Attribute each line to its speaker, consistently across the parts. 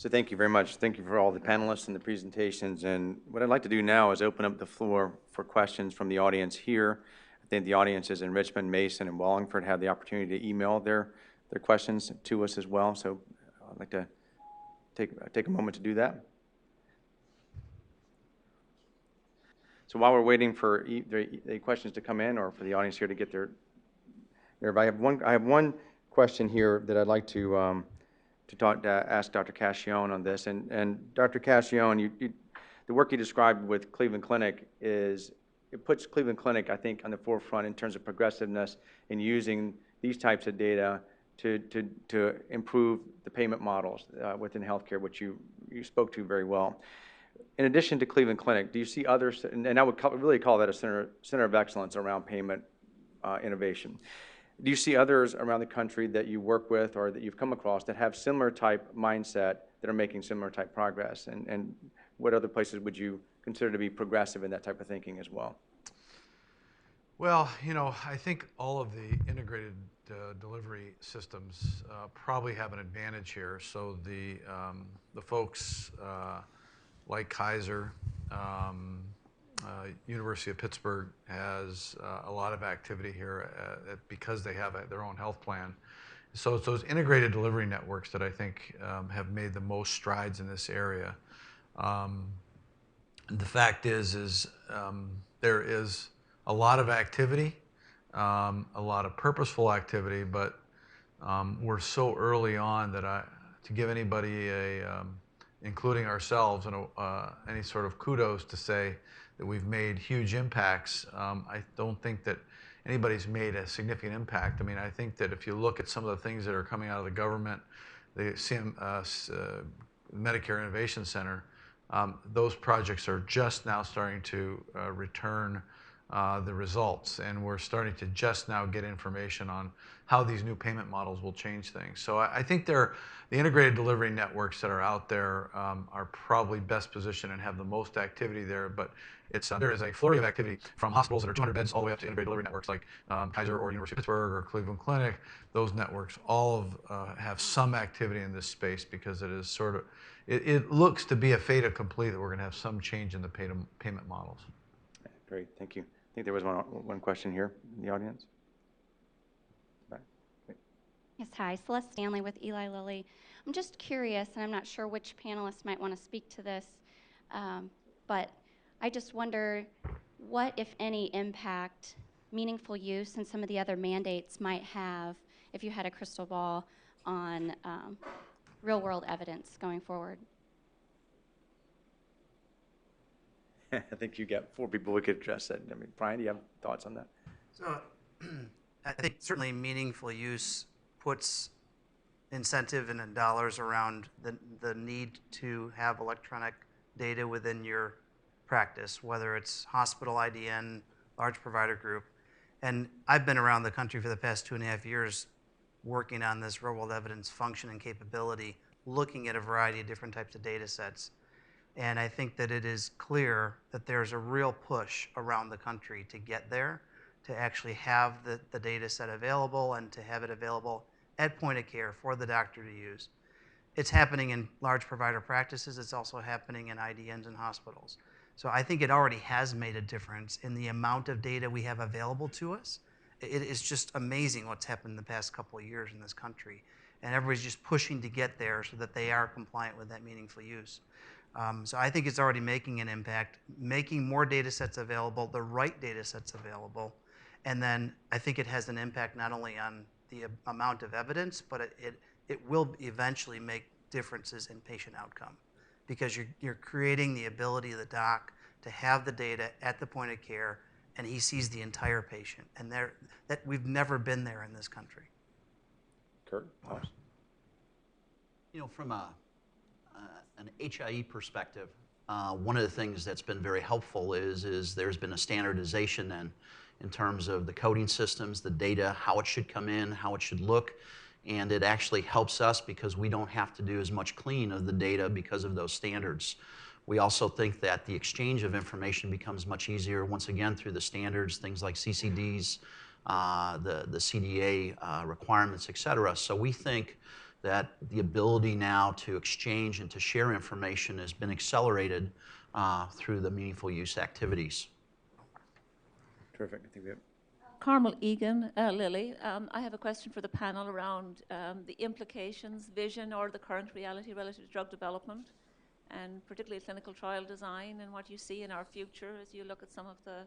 Speaker 1: So thank you very much. Thank you for all the panelists and the presentations. And what I'd like to do now is open up the floor for questions from the audience here. I think the audiences in Richmond, Mason, and Wallingford have the opportunity to email their questions to us as well. So I'd like to take a moment to do that. So while we're waiting for the questions to come in, or for the audience here to get their I have one question here that I'd like to ask Dr. Cascione on this. And Dr. Cascione, the work you described with Cleveland Clinic it puts Cleveland Clinic, I think, on the forefront in terms of progressiveness in using these types of data to improve the payment models within healthcare, which you spoke to very well. In addition to Cleveland Clinic, do you see others, and I would really call that a center of excellence around payment innovation. Do you see others around the country that you work with or that you've come across that have similar type mindset that are making similar type progress? And what other places would you consider to be progressive in that type of thinking as well?
Speaker 2: Well, I think all of the integrated delivery systems probably have an advantage here. So the folks like Kaiser, University of Pittsburgh has a lot of activity here because they have their own health plan. So it's those integrated delivery networks that I think have made the most strides in this area. The fact is there is a lot of activity, a lot of purposeful activity, but we're so early on that to give anybody including ourselves, any sort of kudos to say that we've made huge impacts. I don't think that anybody's made a significant impact. I mean, I think that if you look at some of the things that are coming out of the government, the Medicare Innovation Center, those projects are just now starting to return the results, and we're starting to just now get information on how these new payment models will change things. So I think the integrated delivery networks that are out there are probably best positioned and have the most activity there, but there is a flurry of activity from hospitals that are 200 beds all the way up to integrated delivery networks like Kaiser or University of Pittsburgh or Cleveland Clinic. Those networks all have some activity in this space because it is it looks to be a fait accompli that we're going to have some change in the payment models.
Speaker 1: Great, thank you. I think there was one question here in the audience.
Speaker 3: Yes, hi, Celeste Stanley with Eli Lilly. I'm just curious, and I'm not sure which panelists might want to speak to this, but I just wonder what, if any, impact meaningful use and some of the other mandates might have if you had a crystal ball on real-world evidence going forward.
Speaker 1: I think you got 4 people we could address that. I mean, Brian, do you have thoughts on that?
Speaker 4: So I think certainly meaningful use puts incentive and dollars around the need to have electronic data within your practice, whether it's hospital, IDN, large provider group. And I've been around the country for the past 2.5 years working on this real-world evidence function and capability, looking at a variety of different types of data sets. And I think that it is clear that there's a real push around the country to get there, to actually have the data set available and to have it available at point of care for the doctor to use. It's happening in large provider practices. It's also happening in IDNs and hospitals. So I think it already has made a difference in the amount of data we have available to us. It is just amazing what's happened in the past couple of years in this country. And everybody's just pushing to get there so that they are compliant with that meaningful use. So I think it's already making an impact, making more data sets available, the right data sets available. And then I think it has an impact not only on the amount of evidence, but it will eventually make differences in patient outcome, because you're creating the ability of the doc to have the data at the point of care, and he sees the entire patient. And that we've never been there in this country.
Speaker 1: Kurt?
Speaker 5: From an HIE perspective, one of the things that's been very helpful is there's been a standardization then in terms of the coding systems, the data, how it should come in, how it should look, and it actually helps us because we don't have to do as much clean of the data because of those standards. We also think that the exchange of information becomes much easier, once again, through the standards, things like CCDs, the CDA requirements, et cetera. So we think that the ability now to exchange and to share information has been accelerated through the meaningful use activities.
Speaker 1: Terrific. I think we have.
Speaker 6: Carmel Egan, Lily. I have a question for the panel around the implications, vision, or the current reality relative to drug development, and particularly clinical trial design, and what you see in our future as you look at some of the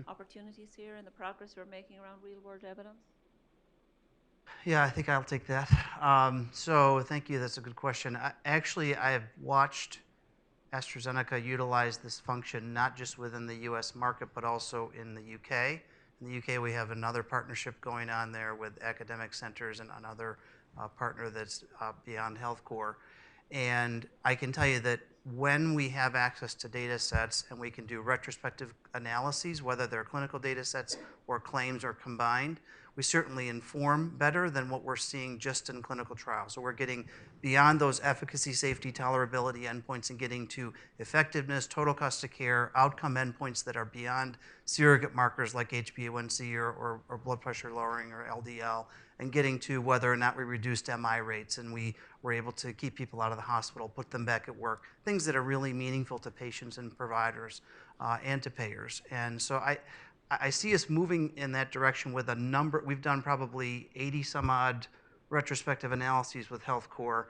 Speaker 6: opportunities here and the progress we're making around real-world evidence.
Speaker 4: Yeah, I think I'll take that. So thank you. That's a good question. I have watched AstraZeneca utilize this function not just within the U.S. market, but also in the U.K. In the UK, we have another partnership going on there with academic centers and another partner that's beyond HealthCore. And I can tell you that when we have access to data sets and we can do retrospective analyses, whether they're clinical data sets or claims or combined, we certainly inform better than what we're seeing just in clinical trials. So we're getting beyond those efficacy, safety, tolerability endpoints and getting to effectiveness, total cost of care, outcome endpoints that are beyond surrogate markers like HbA1c or blood pressure lowering or LDL, and getting to whether or not we reduced MI rates and we were able to keep people out of the hospital, put them back at work, things that are really meaningful to patients and providers and to payers. And so I see us moving in that direction with a number. We've done probably 80 some odd retrospective analyses with HealthCore,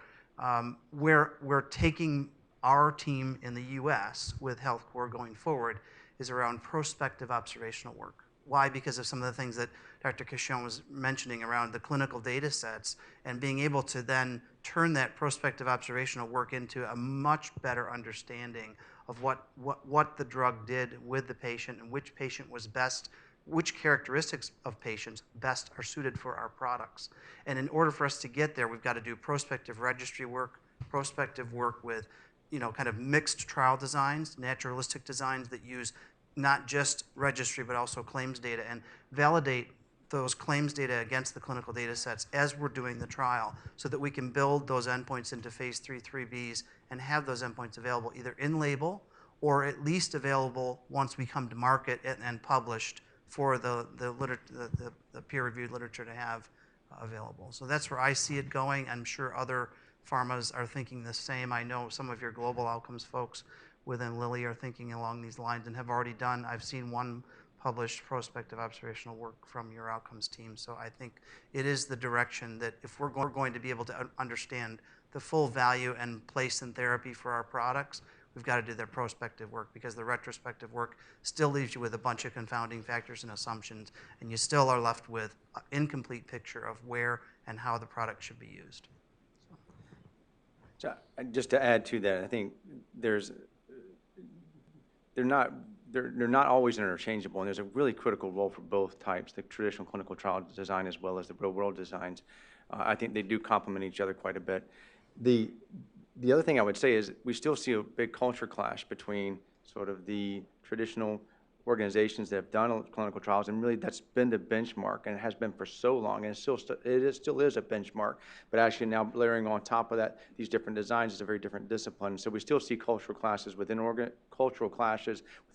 Speaker 4: where we're taking our team in the US with HealthCore going forward is around prospective observational work. Why? Because of some of the things that Dr. Cachon was mentioning around the clinical data sets and being able to then turn that prospective observational work into a much better understanding of what the drug did with the patient and which patient was best, which characteristics of patients best are suited for our products. And in order for us to get there, we've got to do prospective registry work, prospective work with, kind of mixed trial designs, naturalistic designs that use not just registry but also claims data and validate those claims data against the clinical data sets as we're doing the trial so that we can build those endpoints into phase 3, 3Bs and have those endpoints available either in label or at least available once we come to market and published for the peer-reviewed literature to have available. So that's where I see it going. I'm sure other pharmas are thinking the same. I know some of your global outcomes folks within Lilly are thinking along these lines and have already done. I've seen one published prospective observational work from your outcomes team. So I think it is the direction that if we're going to be able to understand the full value and place in therapy for our products, we've got to do their prospective work because the retrospective work still leaves you with a bunch of confounding factors and assumptions, and you still are left with an incomplete picture of where and how the product should be used.
Speaker 1: So just to add to that, I think they're not always interchangeable, and there's a really critical role for both types, the traditional clinical trial design as well as the real-world designs. I think they do complement each other quite a bit. The other thing I would say is we still see a big culture clash between sort of the traditional organizations that have done clinical trials, and really that's been the benchmark, and it has been for so long, and it still is a benchmark. But actually now layering on top of that these different designs is a very different discipline. So we still see cultural clashes within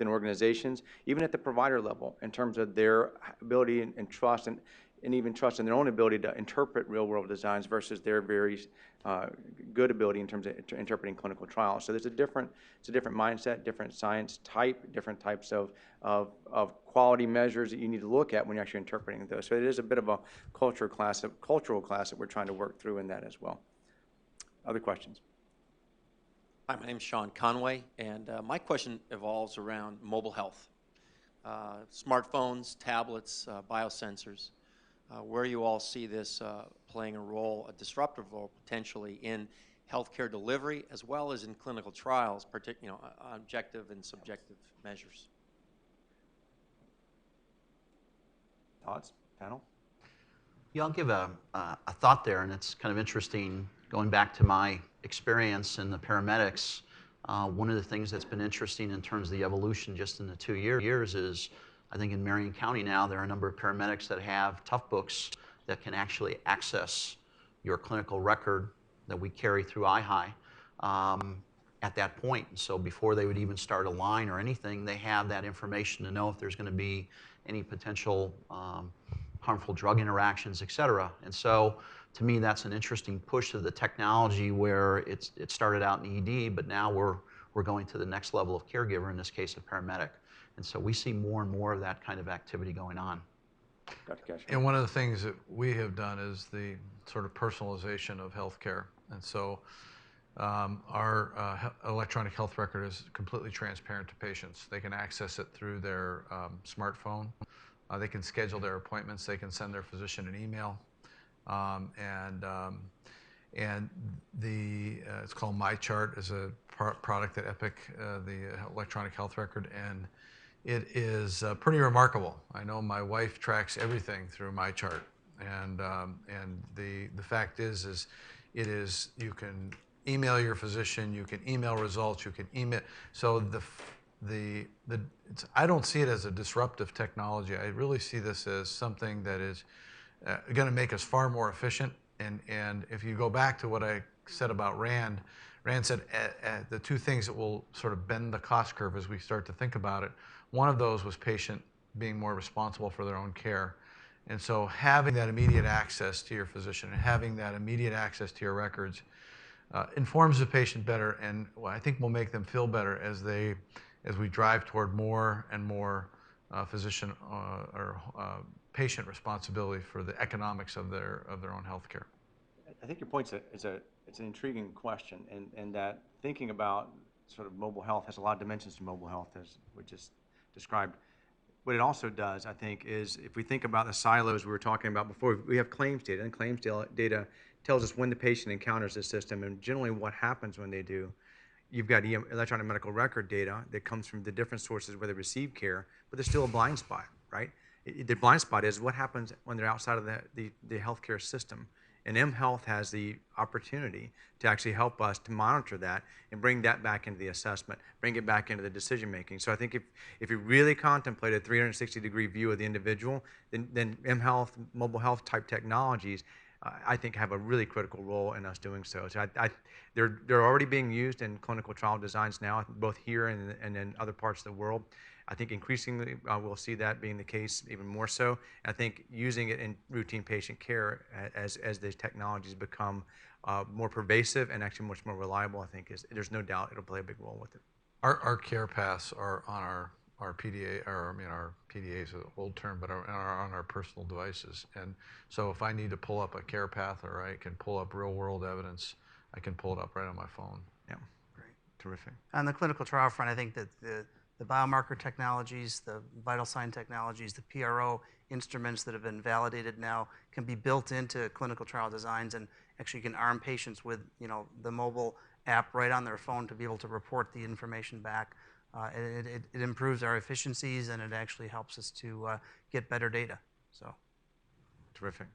Speaker 1: organizations, even at the provider level, in terms of their ability and trust and even trust in their own ability to interpret real-world designs versus their very good ability in terms of interpreting clinical trials. So it's a different mindset, different science type, different types of quality measures that you need to look at when you're actually interpreting those. So it is a bit of a cultural class that we're trying to work through in that as well. Other questions?
Speaker 7: Hi, my name is Sean Conway, and my question evolves around mobile health. Smartphones, tablets, biosensors. Where you all see this playing a disruptive role potentially in healthcare delivery as well as in clinical trials, objective and subjective measures.
Speaker 1: Thoughts, panel?
Speaker 5: Yeah, I'll give a thought there, and it's kind of interesting. Going back to my experience in the paramedics, one of the things that's been interesting in terms of the evolution just in the 2 years is I think in Marion County now there are a number of paramedics that have tough books that can actually access your clinical record that we carry through iHigh at that point. So before they would even start a line or anything, they have that information to know if there's going to be any potential harmful drug interactions, et cetera. And so to me, that's an interesting push of the technology where it started out in ED, but now we're going to the next level of caregiver, in this case, a paramedic. And so we see more and more of that kind of activity going on.
Speaker 1: Dr. Cashman.
Speaker 2: And one of the things that we have done is the sort of personalization of healthcare. And so our electronic health record is completely transparent to patients. They can access it through their smartphone. They can schedule their appointments. They can send their physician an email. And it's called MyChart, is a product at Epic, the electronic health record, and it is pretty remarkable. I know my wife tracks everything through MyChart, and the fact is you can email your physician, you can email results, you can email. So I don't see it as a disruptive technology. I really see this as something that is going to make us far more efficient. And if you go back to what I said about Rand said the two things that will sort of bend the cost curve as we start to think about it. One of those was patient being more responsible for their own care. And so having that immediate access to your physician and having that immediate access to your records informs the patient better, and I think will make them feel better as we drive toward more and more physician or patient responsibility for the economics of their own health care.
Speaker 1: I think your point's it's an intriguing question, and that thinking about sort of mobile health has a lot of dimensions to mobile health, as we just described. What it also does, I think, is if we think about the silos we were talking about before, we have claims data, and claims data tells us when the patient encounters the system and generally what happens when they do. You've got electronic medical record data that comes from the different sources where they receive care, but there's still a blind spot, right? The blind spot is what happens when they're outside of the healthcare system. And mHealth has the opportunity to actually help us to monitor that and bring that back into the assessment, bring it back into the decision making. So I think if you really contemplate a 360-degree view of the individual, then mHealth, mobile health type technologies, I think have a really critical role in us doing so. So they're already being used in clinical trial designs now, both here and in other parts of the world. I think increasingly we'll see that being the case even more so. I think using it in routine patient care as these technologies become more pervasive and actually much more reliable, I think there's no doubt it'll play a big role with it.
Speaker 2: Our care paths are on our PDA, or our PDA is an old term, but are on our personal devices. And so if I need to pull up a care path or I can pull up real world evidence, I can pull it up right on my phone.
Speaker 1: Yeah, great, terrific.
Speaker 4: On the clinical trial front, I think that the biomarker technologies, the vital sign technologies, the PRO instruments that have been validated now can be built into clinical trial designs, and actually can arm patients with the mobile app right on their phone to be able to report the information back. It improves our efficiencies, and it actually helps us to get better data. So,
Speaker 1: terrific.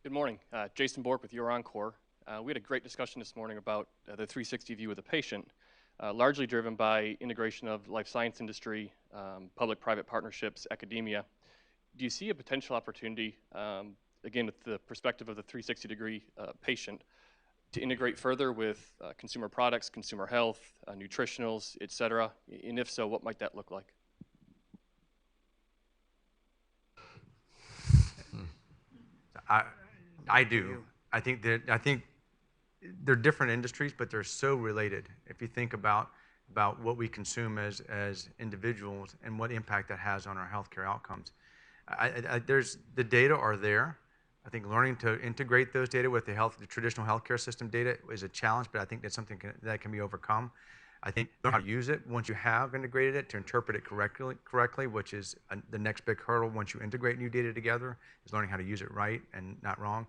Speaker 8: Good morning, Jason Bork with Your Encore. We had a great discussion this morning about the 360 view of the patient, largely driven by integration of life science industry, public-private partnerships, academia. Do you see a potential opportunity, again, with the perspective of the 360-degree patient, to integrate further with consumer products, consumer health, nutritionals, et cetera? And if so, what might that look like?
Speaker 1: I do. I think they're different industries, but they're so related. If you think about what we consume as individuals and what impact that has on our healthcare outcomes, the data are there. I think learning to integrate those data with the traditional healthcare system data is a challenge, but I think that's something that can be overcome. I think learn how to use it once you have integrated it, to interpret it correctly, which is the next big hurdle once you integrate new data together, is learning how to use it right and not wrong.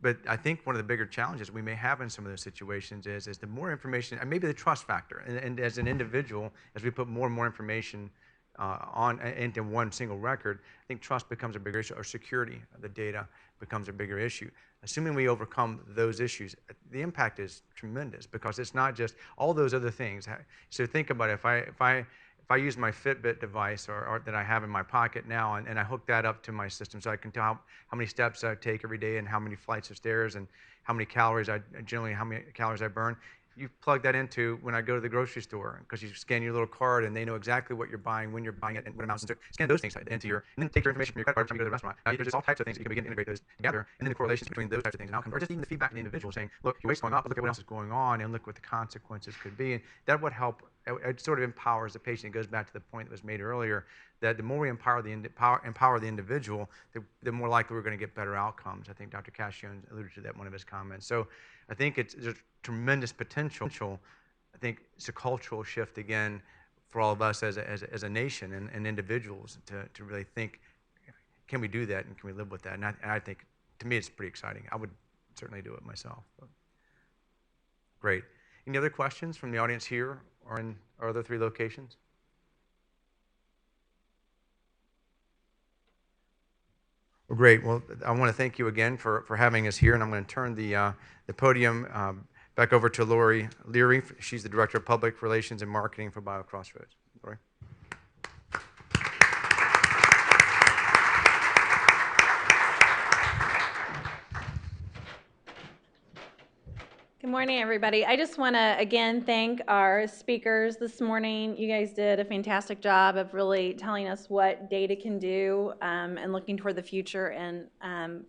Speaker 1: But I think one of the bigger challenges we may have in some of those situations is the more information, and maybe the trust factor. And as an individual, as we put more and more information into one single record, I think trust becomes a bigger issue, or security of the data becomes a bigger issue. Assuming we overcome those issues, the impact is tremendous, because it's not just all those other things. So think about it. If I use my Fitbit device or that I have in my pocket now, and I hook that up to my system, so I can tell how many steps I take every day and how many flights of stairs and how many calories I burn, you plug that into when I go to the grocery store, because you scan your little card and they know exactly what you're buying, when you're buying it, and what amounts to. Scan those things into your, and then take your information from your credit card every time you go to the restaurant. There's just all types of things that you can begin to integrate those together, and then the correlations between those types of things and outcomes, or just even the feedback from the individual saying, look, your weight's going up, but look at what else is going on, and look what the consequences could be. And that would help. It sort of empowers the patient. It goes back to the point that was made earlier, that the more we empower the individual, the more likely we're going to get better outcomes. I think Dr. Cascione alluded to that in one of his comments. So I think there's tremendous potential. I think it's a cultural shift again for all of us as a nation and individuals to really think, can we do that and can we live with that? And I think, to me, it's pretty exciting. I would certainly do it myself. But. Great. Any other questions from the audience here or in our other 3 locations? Well, great. Well, I want to thank you again for having us here, and I'm going to turn the podium back over to Lori Leary. She's the Director of Public Relations and Marketing for BioCrossroads. Lori.
Speaker 9: Good morning, everybody. I just want to, again, thank our speakers this morning. You guys did a fantastic job of really telling us what data can do and looking toward the future. And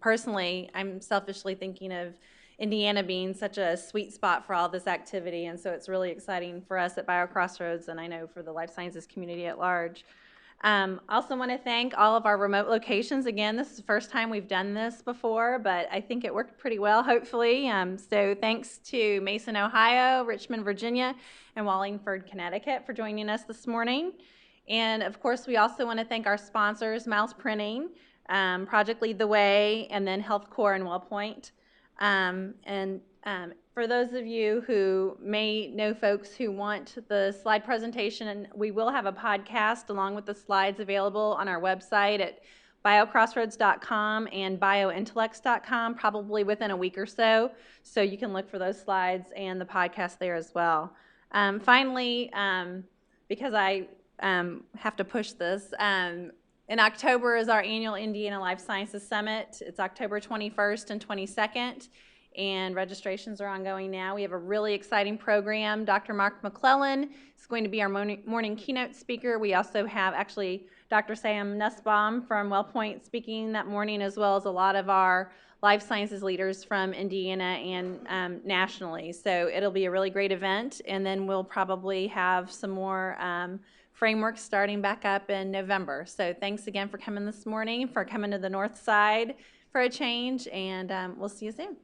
Speaker 9: personally, I'm selfishly thinking of Indiana being such a sweet spot for all this activity. And so it's really exciting for us at BioCrossroads, and I know for the life sciences community at large. Also want to thank all of our remote locations. Again, this is the first time we've done this before, but I think it worked pretty well, hopefully. So thanks to Mason, Ohio, Richmond, Virginia, and Wallingford, Connecticut for joining us this morning. And of course, we also want to thank our sponsors, Mouse Printing, Project Lead the Way, and then HealthCore and WellPoint. For those of you who may know folks who want the slide presentation, we will have a podcast along with the slides available on our website at biocrossroads.com and biointellects.com, probably within a week or so. So you can look for those slides and the podcast there as well. Finally, because I have to push this, in October is our annual Indiana Life Sciences Summit. It's October 21st and 22nd. And registrations are ongoing now. We have a really exciting program. Dr. Mark McClellan is going to be our morning keynote speaker. We also have actually Dr. Sam Nussbaum from WellPoint speaking that morning, as well as a lot of our life sciences leaders from Indiana and nationally. So it'll be a really great event. And then we'll probably have some more frameworks starting back up in November. So thanks again for coming this morning, for coming to the north side for a change, and we'll see you soon.